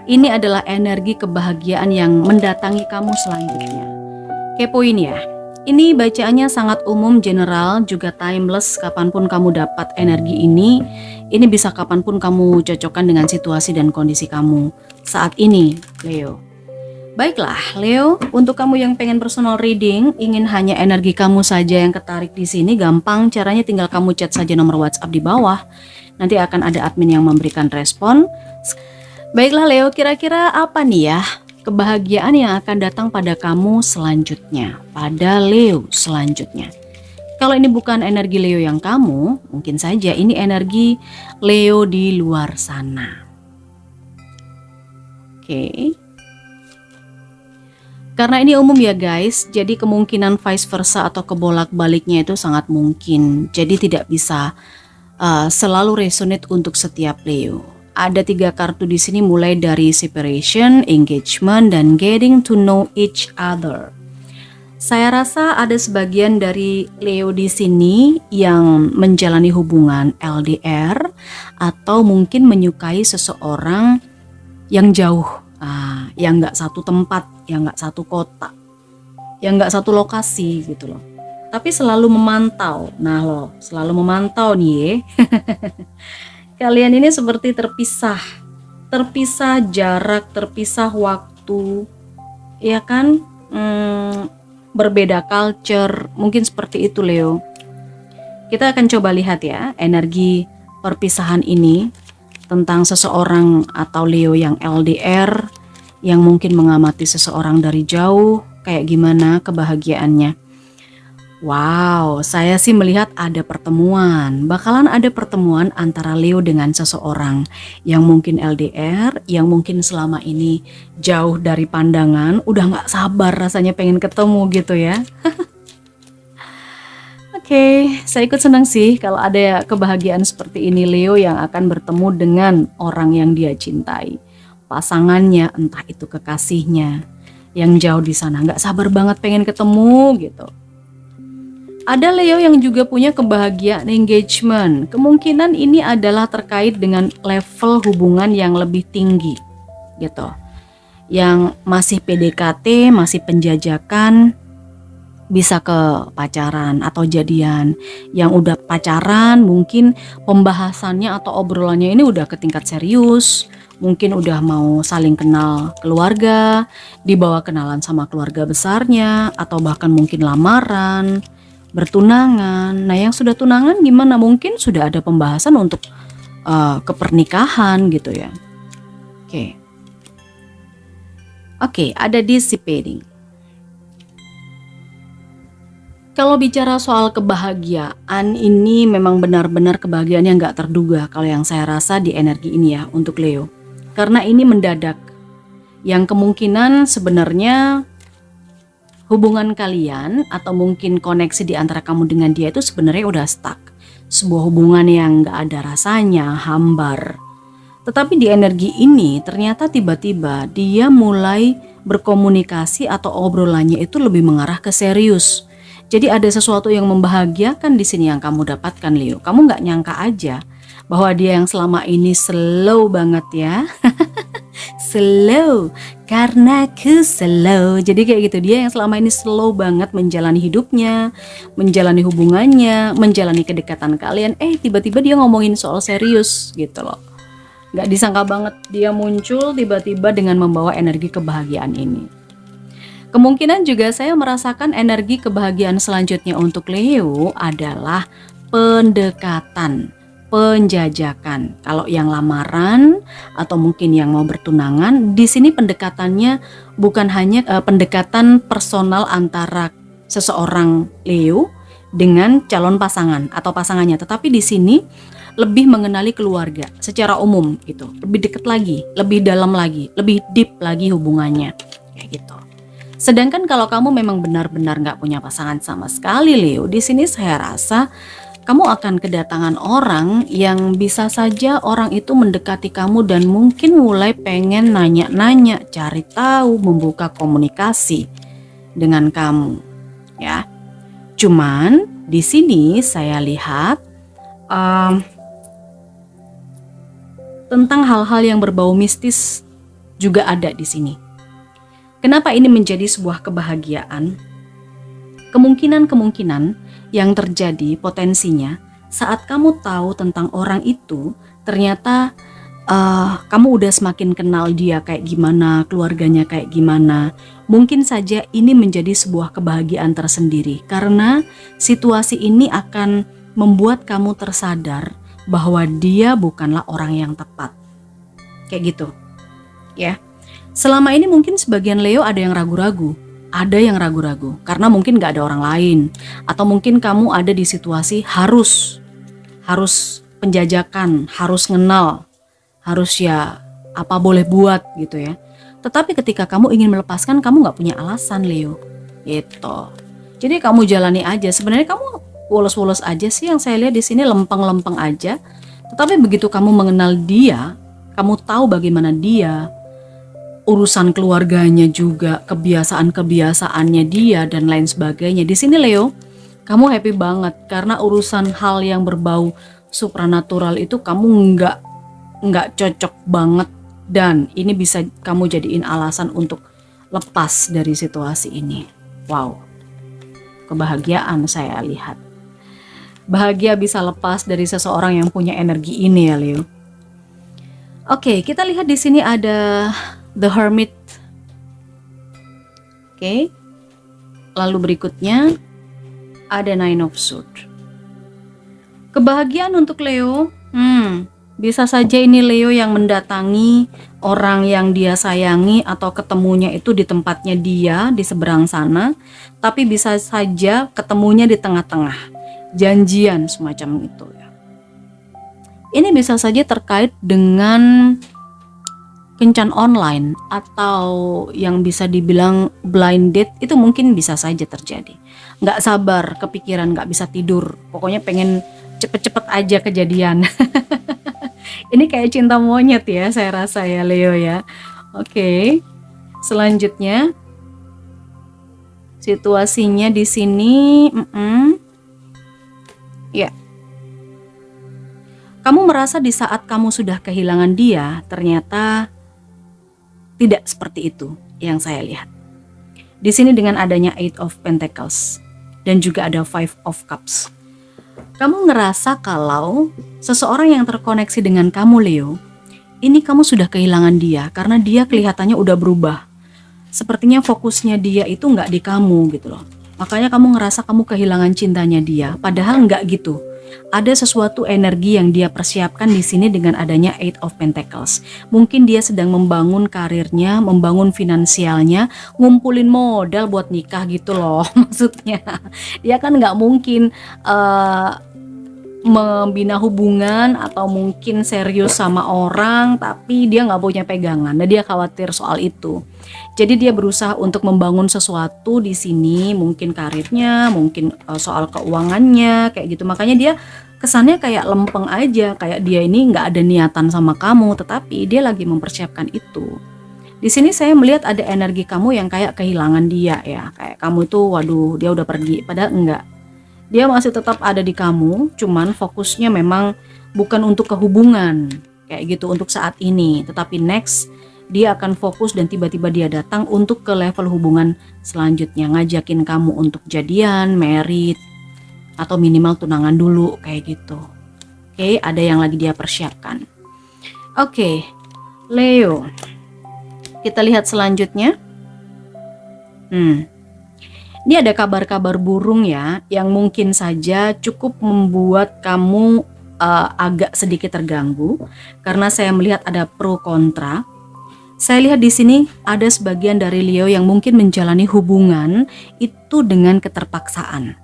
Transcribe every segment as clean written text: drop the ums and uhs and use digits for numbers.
Ini adalah energi kebahagiaan yang mendatangi kamu selanjutnya. Kepoin ya. Ini bacaannya sangat umum, general, juga timeless. Kapanpun kamu dapat energi ini bisa kapanpun kamu cocokkan dengan situasi dan kondisi kamu saat ini, Leo. Baiklah, Leo, untuk kamu yang pengen personal reading, ingin hanya energi kamu saja yang ketarik di sini, gampang. Caranya tinggal kamu chat saja nomor WhatsApp di bawah. Nanti akan ada admin yang memberikan respon. Baiklah Leo, kira-kira apa nih ya kebahagiaan yang akan datang pada kamu selanjutnya, pada Leo selanjutnya. Kalau ini bukan energi Leo yang kamu, mungkin saja ini energi Leo di luar sana. Oke. Karena ini umum ya guys, jadi kemungkinan vice versa atau kebolak-baliknya itu sangat mungkin. Jadi tidak bisa selalu resonate untuk setiap Leo. Ada 3 kartu di sini, mulai dari separation, engagement, dan getting to know each other. Saya rasa ada sebagian dari Leo di sini yang menjalani hubungan LDR atau mungkin menyukai seseorang yang jauh, yang nggak satu tempat, yang nggak satu kota, yang nggak satu lokasi gitu loh. Tapi selalu memantau. Nah loh, selalu memantau nih. Kalian ini seperti terpisah jarak, terpisah waktu, ya kan? Berbeda culture, mungkin seperti itu Leo. Kita akan coba lihat ya energi perpisahan ini tentang seseorang atau Leo yang LDR, yang mungkin mengamati seseorang dari jauh, kayak gimana kebahagiaannya. Wow, saya sih melihat ada pertemuan. Bakalan ada pertemuan antara Leo dengan seseorang yang mungkin LDR, yang mungkin selama ini jauh dari pandangan, udah gak sabar rasanya pengen ketemu gitu ya. Oke, saya ikut senang sih kalau ada kebahagiaan seperti ini Leo yang akan bertemu dengan orang yang dia cintai. Pasangannya, entah itu kekasihnya yang jauh di sana, gak sabar banget pengen ketemu gitu. Ada Leo yang juga punya kebahagiaan engagement. Kemungkinan ini adalah terkait dengan level hubungan yang lebih tinggi gitu. Yang masih PDKT, masih penjajakan, bisa ke pacaran atau jadian. Yang udah pacaran mungkin pembahasannya atau obrolannya ini udah ke tingkat serius. Mungkin udah mau saling kenal keluarga, dibawa kenalan sama keluarga besarnya, atau bahkan mungkin lamaran, bertunangan. Nah yang sudah tunangan gimana? Mungkin sudah ada pembahasan untuk kepernikahan gitu ya. Oke, ada dissipating. Kalau bicara soal kebahagiaan ini memang benar-benar kebahagiaan yang gak terduga kalau yang saya rasa di energi ini ya untuk Leo. Karena ini mendadak. Yang kemungkinan sebenarnya hubungan kalian atau mungkin koneksi di antara kamu dengan dia itu sebenarnya udah stuck. Sebuah hubungan yang gak ada rasanya, hambar. Tetapi di energi ini ternyata tiba-tiba dia mulai berkomunikasi atau obrolannya itu lebih mengarah ke serius. Jadi ada sesuatu yang membahagiakan di sini yang kamu dapatkan Leo. Kamu gak nyangka aja bahwa dia yang selama ini slow banget ya. Slow karena aku slow. Jadi kayak gitu, dia yang selama ini slow banget menjalani hidupnya, menjalani hubungannya, menjalani kedekatan kalian. Tiba-tiba dia ngomongin soal serius gitu loh. Gak disangka banget dia muncul tiba-tiba dengan membawa energi kebahagiaan ini. Kemungkinan juga saya merasakan energi kebahagiaan selanjutnya untuk Leo adalah pendekatan, penjajakan. Kalau yang lamaran atau mungkin yang mau bertunangan, di sini pendekatannya bukan hanya pendekatan personal antara seseorang Leo dengan calon pasangan atau pasangannya, tetapi di sini lebih mengenali keluarga secara umum gitu, lebih dekat lagi, lebih dalam lagi, lebih deep lagi hubungannya kayak gitu. Sedangkan kalau kamu memang benar-benar nggak punya pasangan sama sekali Leo, di sini saya rasa kamu akan kedatangan orang yang bisa saja orang itu mendekati kamu dan mungkin mulai pengen nanya-nanya, cari tahu, membuka komunikasi dengan kamu, ya. Cuman di sini saya lihat tentang hal-hal yang berbau mistis juga ada di sini. Kenapa ini menjadi sebuah kebahagiaan? Kemungkinan-kemungkinan yang terjadi potensinya saat kamu tahu tentang orang itu, ternyata kamu udah semakin kenal dia kayak gimana, keluarganya kayak gimana. Mungkin saja ini menjadi sebuah kebahagiaan tersendiri karena situasi ini akan membuat kamu tersadar bahwa dia bukanlah orang yang tepat. Kayak gitu. Ya. Selama ini mungkin sebagian Leo ada yang ragu-ragu. Ada yang ragu-ragu karena mungkin gak ada orang lain. Atau mungkin kamu ada di situasi harus penjajakan, harus ngenal, harus ya apa boleh buat gitu ya. Tetapi ketika kamu ingin melepaskan, kamu gak punya alasan Leo gitu. Jadi kamu jalani aja. Sebenarnya kamu wolos-wolos aja sih, yang saya lihat di sini lempeng-lempeng aja. Tetapi begitu kamu mengenal dia, kamu tahu bagaimana dia, urusan keluarganya juga, kebiasaan-kebiasaannya dia dan lain sebagainya. Di sini Leo, kamu happy banget karena urusan hal yang berbau supranatural itu kamu nggak cocok banget, dan ini bisa kamu jadiin alasan untuk lepas dari situasi ini. Wow, kebahagiaan saya lihat. Bahagia bisa lepas dari seseorang yang punya energi ini ya Leo. Oke, kita lihat di sini ada The Hermit. Oke. Lalu berikutnya ada Nine of Swords. Kebahagiaan untuk Leo, bisa saja ini Leo yang mendatangi orang yang dia sayangi atau ketemunya itu di tempatnya dia di seberang sana, tapi bisa saja ketemunya di tengah-tengah, janjian semacam itu ya. Ini bisa saja terkait dengan kencan online atau yang bisa dibilang blind date, itu mungkin bisa saja terjadi. Nggak sabar, kepikiran, nggak bisa tidur, pokoknya pengen cepet-cepet aja kejadian. Ini kayak cinta monyet ya, saya rasa ya Leo ya. Oke. Selanjutnya situasinya di sini, ya. Kamu merasa di saat kamu sudah kehilangan dia, ternyata tidak seperti itu yang saya lihat. Di sini dengan adanya Eight of Pentacles dan juga ada Five of Cups. Kamu ngerasa kalau seseorang yang terkoneksi dengan kamu Leo, ini kamu sudah kehilangan dia karena dia kelihatannya udah berubah. Sepertinya fokusnya dia itu nggak di kamu gitu loh. Makanya kamu ngerasa kamu kehilangan cintanya dia, padahal nggak gitu. Ada sesuatu energi yang dia persiapkan di sini dengan adanya Eight of Pentacles. Mungkin dia sedang membangun karirnya, membangun finansialnya, ngumpulin modal buat nikah gitu loh. Maksudnya dia kan nggak mungkin membina hubungan atau mungkin serius sama orang tapi dia nggak punya pegangan. Nah, dia khawatir soal itu. Jadi dia berusaha untuk membangun sesuatu di sini, mungkin karirnya, mungkin soal keuangannya kayak gitu. Makanya dia kesannya kayak lempeng aja, kayak dia ini nggak ada niatan sama kamu, tetapi dia lagi mempersiapkan itu. Di sini saya melihat ada energi kamu yang kayak kehilangan dia ya, kayak kamu itu waduh dia udah pergi, padahal enggak. Dia masih tetap ada di kamu, cuman fokusnya memang bukan untuk kehubungan kayak gitu untuk saat ini, tetapi next dia akan fokus dan tiba-tiba dia datang untuk ke level hubungan selanjutnya, ngajakin kamu untuk jadian, married, atau minimal tunangan dulu kayak gitu. Oke, ada yang lagi dia persiapkan. Oke, Leo, kita lihat selanjutnya. Ini ada kabar-kabar burung ya, yang mungkin saja cukup membuat kamu agak sedikit terganggu karena saya melihat ada pro kontra. Saya lihat di sini ada sebagian dari Leo yang mungkin menjalani hubungan itu dengan keterpaksaan.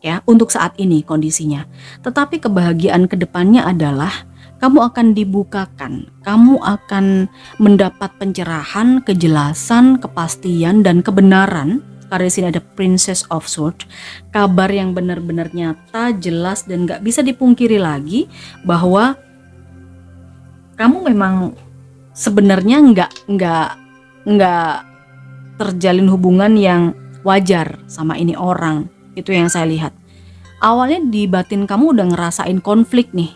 Ya, untuk saat ini kondisinya. Tetapi kebahagiaan kedepannya adalah kamu akan dibukakan, kamu akan mendapat pencerahan, kejelasan, kepastian dan kebenaran. Karena di sini ada Princess of Swords, kabar yang benar-benar nyata, jelas dan gak bisa dipungkiri lagi bahwa kamu memang sebenarnya nggak terjalin hubungan yang wajar sama ini orang. Itu yang saya lihat. Awalnya di batin kamu udah ngerasain konflik nih.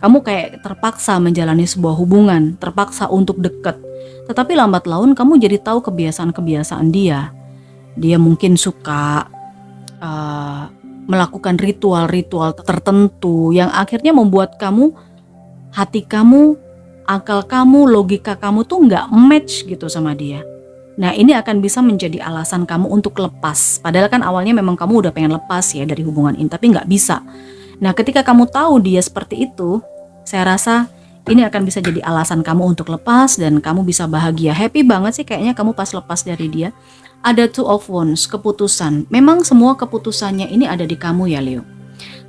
Kamu kayak terpaksa menjalani sebuah hubungan, terpaksa untuk deket. Tetapi lambat laun kamu jadi tahu kebiasaan-kebiasaan dia. Dia mungkin suka melakukan ritual-ritual tertentu yang akhirnya membuat kamu, hati kamu, akal kamu, logika kamu tuh nggak match gitu sama dia. Nah ini akan bisa menjadi alasan kamu untuk lepas. Padahal kan awalnya memang kamu udah pengen lepas ya dari hubungan ini, tapi nggak bisa. Nah ketika kamu tahu dia seperti itu, saya rasa ini akan bisa jadi alasan kamu untuk lepas dan kamu bisa bahagia. Happy banget sih kayaknya kamu pas lepas dari dia. Ada Two of Wands, keputusan. Memang semua keputusannya ini ada di kamu ya Leo.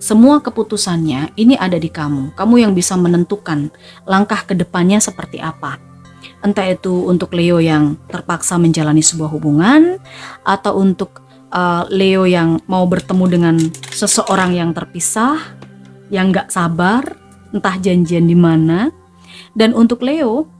Semua keputusannya ini ada di kamu. Kamu yang bisa menentukan langkah ke depannya seperti apa. Entah itu untuk Leo yang terpaksa menjalani sebuah hubungan, atau untuk Leo yang mau bertemu dengan seseorang yang terpisah, yang gak sabar, entah janjian di mana. Dan untuk Leo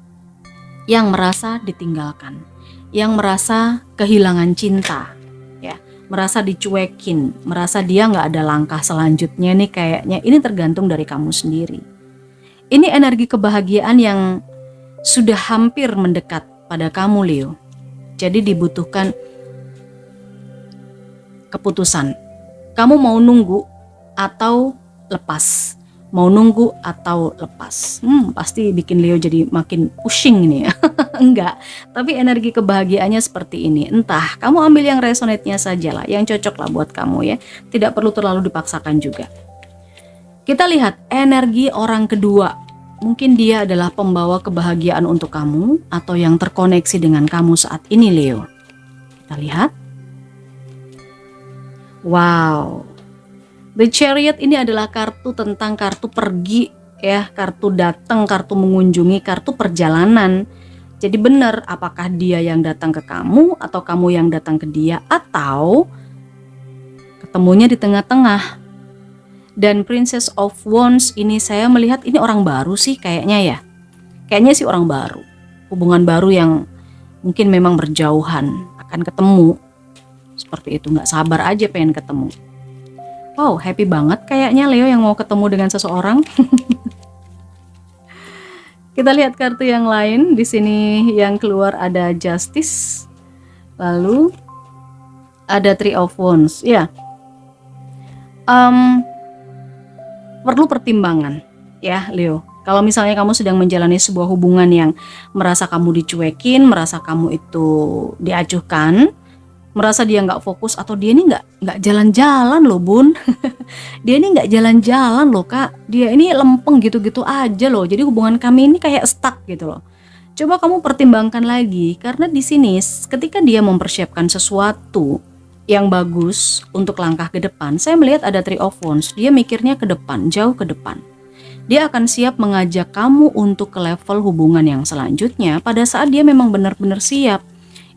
yang merasa ditinggalkan, yang merasa kehilangan cinta, ya, merasa dicuekin, merasa dia nggak ada langkah selanjutnya nih kayaknya. Ini tergantung dari kamu sendiri. Ini energi kebahagiaan yang sudah hampir mendekat pada kamu Leo. Jadi dibutuhkan keputusan. Kamu mau nunggu atau lepas? Mau nunggu atau lepas? Pasti bikin Leo jadi makin pusing nih ya. Enggak, tapi energi kebahagiaannya seperti ini. Entah, kamu ambil yang resonate-nya saja lah, yang cocok lah buat kamu ya. Tidak perlu terlalu dipaksakan juga. Kita lihat energi orang kedua. Mungkin dia adalah pembawa kebahagiaan untuk kamu atau yang terkoneksi dengan kamu saat ini Leo. Kita lihat. Wow. The Chariot ini adalah kartu tentang kartu pergi ya, kartu datang, kartu mengunjungi, kartu perjalanan. Jadi benar, apakah dia yang datang ke kamu atau kamu yang datang ke dia, atau ketemunya di tengah-tengah. Dan Princess of Wands ini saya melihat ini orang baru sih kayaknya ya. Kayaknya sih orang baru. Hubungan baru yang mungkin memang berjauhan, akan ketemu. Seperti itu, nggak sabar aja pengen ketemu. Wow, happy banget kayaknya Leo yang mau ketemu dengan seseorang. Kita lihat kartu yang lain. Di sini yang keluar ada Justice. Lalu ada Three of Wands. Ya. Perlu pertimbangan ya Leo. Kalau misalnya kamu sedang menjalani sebuah hubungan yang merasa kamu dicuekin, merasa kamu itu diacuhkan, merasa dia nggak fokus, atau dia ini nggak jalan-jalan loh bun. Dia ini nggak jalan-jalan loh kak, dia ini lempeng gitu-gitu aja loh. Jadi hubungan kami ini kayak stuck gitu loh. Coba kamu pertimbangkan lagi, karena di sini ketika dia mempersiapkan sesuatu yang bagus untuk langkah ke depan, saya melihat ada Three of Wands. Dia mikirnya ke depan, jauh ke depan. Dia akan siap mengajak kamu untuk ke level hubungan yang selanjutnya pada saat dia memang benar-benar siap.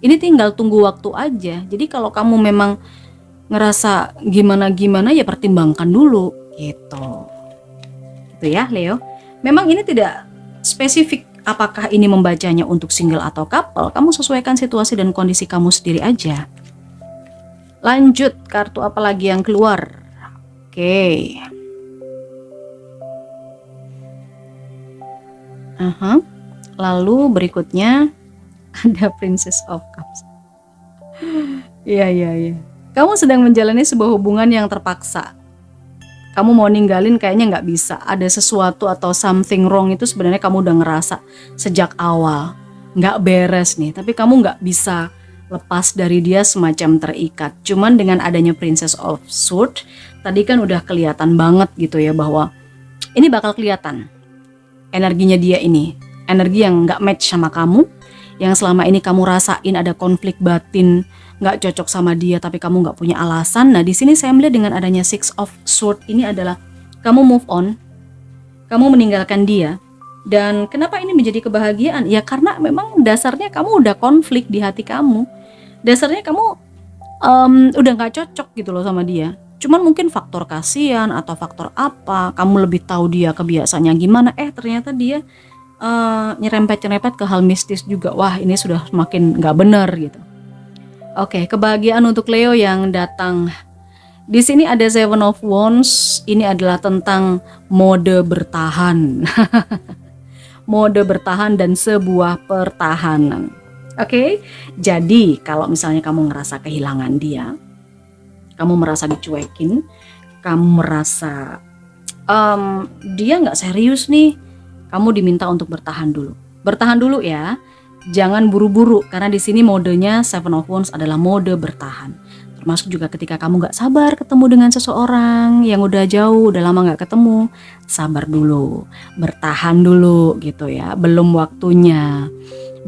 Ini tinggal tunggu waktu aja. Jadi kalau kamu memang ngerasa gimana-gimana ya pertimbangkan dulu gitu. Gitu ya Leo. Memang ini tidak spesifik apakah ini membacanya untuk single atau couple. Kamu sesuaikan situasi dan kondisi kamu sendiri aja. Lanjut, kartu apa lagi yang keluar? Oke. Lalu berikutnya ada Princess of Cups. Iya. Kamu sedang menjalani sebuah hubungan yang terpaksa. Kamu mau ninggalin kayaknya nggak bisa. Ada sesuatu atau something wrong itu sebenarnya kamu udah ngerasa sejak awal. Nggak beres nih, tapi kamu nggak bisa lepas dari dia, semacam terikat. Cuman dengan adanya Princess of Swords, tadi kan udah kelihatan banget gitu ya bahwa ini bakal kelihatan. Energinya dia ini, energi yang nggak match sama kamu, yang selama ini kamu rasain ada konflik batin, nggak cocok sama dia tapi kamu nggak punya alasan. Nah di sini saya melihat dengan adanya Six of Swords ini adalah kamu move on, kamu meninggalkan dia. Dan kenapa ini menjadi kebahagiaan? Ya karena memang dasarnya kamu udah konflik di hati kamu, dasarnya kamu udah nggak cocok gitu loh sama dia. Cuman mungkin faktor kasihan atau faktor apa, kamu lebih tahu dia kebiasaannya gimana, ternyata dia nyerempet-nyerempet ke hal mistis juga. Wah ini sudah semakin nggak bener gitu. Oke, kebahagiaan untuk Leo yang datang Di sini ada Seven of Wands, ini adalah tentang mode bertahan. Mode bertahan dan sebuah pertahanan. Oke, jadi kalau misalnya kamu ngerasa kehilangan dia, kamu merasa dicuekin, kamu merasa dia nggak serius nih, kamu diminta untuk bertahan dulu. Bertahan dulu ya, jangan buru-buru karena di sini modenya Seven of Wands adalah mode bertahan. Termasuk juga ketika kamu nggak sabar ketemu dengan seseorang yang udah jauh, udah lama nggak ketemu, sabar dulu, bertahan dulu gitu ya, belum waktunya.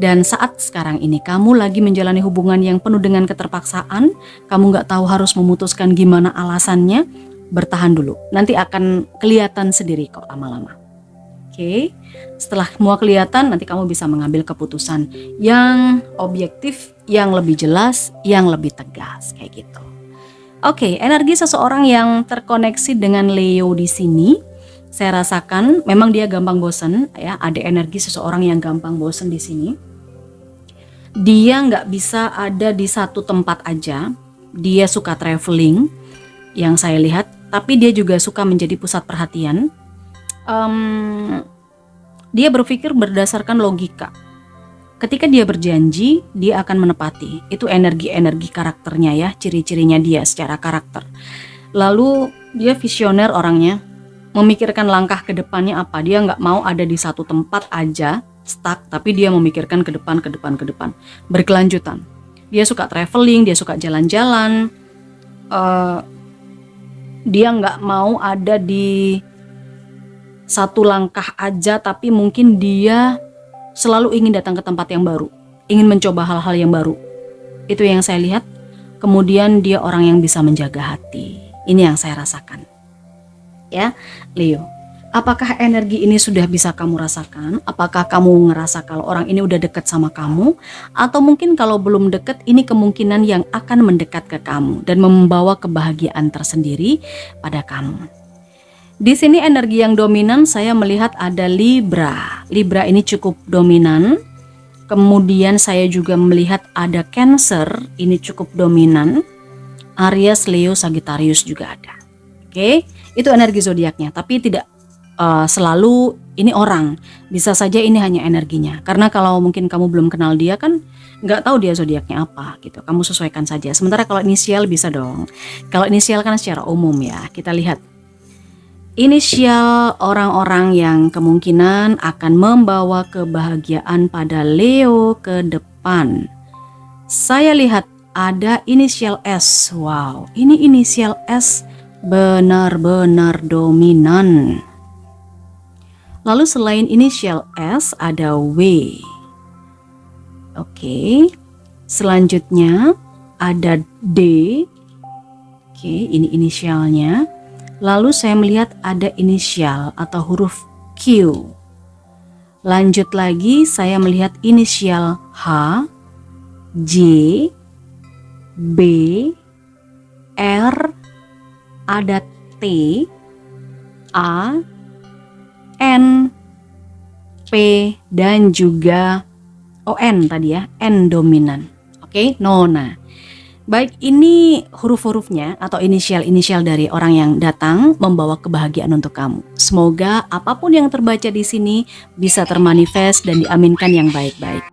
Dan saat sekarang ini kamu lagi menjalani hubungan yang penuh dengan keterpaksaan, kamu nggak tahu harus memutuskan gimana alasannya, bertahan dulu. Nanti akan kelihatan sendiri kok lama-lama. Oke, setelah semua kelihatan, nanti kamu bisa mengambil keputusan yang objektif, yang lebih jelas, yang lebih tegas, kayak gitu. Oke, energi seseorang yang terkoneksi dengan Leo di sini, saya rasakan memang dia gampang bosen, ya. Ada energi seseorang yang gampang bosen di sini. Dia nggak bisa ada di satu tempat aja. Dia suka traveling, yang saya lihat, tapi dia juga suka menjadi pusat perhatian. Dia berpikir berdasarkan logika. Ketika dia berjanji, dia akan menepati. Itu energi-energi karakternya ya, ciri-cirinya dia secara karakter. Lalu dia visioner orangnya, memikirkan langkah ke depannya apa. Dia nggak mau ada di satu tempat aja, stuck, tapi dia memikirkan ke depan, berkelanjutan. Dia suka traveling, dia suka jalan-jalan. Dia nggak mau ada di satu langkah aja, tapi mungkin dia selalu ingin datang ke tempat yang baru, ingin mencoba hal-hal yang baru. Itu yang saya lihat. Kemudian dia orang yang bisa menjaga hati. Ini yang saya rasakan. Ya, Leo. Apakah energi ini sudah bisa kamu rasakan? Apakah kamu ngerasa kalau orang ini udah dekat sama kamu? Atau mungkin kalau belum dekat, ini kemungkinan yang akan mendekat ke kamu dan membawa kebahagiaan tersendiri pada kamu. Di sini energi yang dominan saya melihat ada Libra. Libra ini cukup dominan. Kemudian saya juga melihat ada Cancer, ini cukup dominan. Aries, Leo, Sagittarius juga ada. Oke, itu energi zodiaknya, tapi tidak selalu ini orang. Bisa saja ini hanya energinya. Karena kalau mungkin kamu belum kenal dia kan nggak tahu dia zodiaknya apa gitu. Kamu sesuaikan saja. Sementara kalau inisial bisa dong. Kalau inisial kan secara umum ya. Kita lihat inisial orang-orang yang kemungkinan akan membawa kebahagiaan pada Leo ke depan. Saya lihat ada inisial S. Wow, ini inisial S benar-benar dominan. Lalu selain inisial S ada W. Oke. Selanjutnya ada D. Oke, ini inisialnya. Lalu saya melihat ada inisial atau huruf Q. Lanjut lagi saya melihat inisial H, J, B, R, ada T, A, N, P, dan juga ON tadi ya, N dominan. Oke, Nona. Baik, ini huruf-hurufnya atau inisial-inisial dari orang yang datang membawa kebahagiaan untuk kamu. Semoga apapun yang terbaca di sini bisa termanifest dan diaminkan yang baik-baik.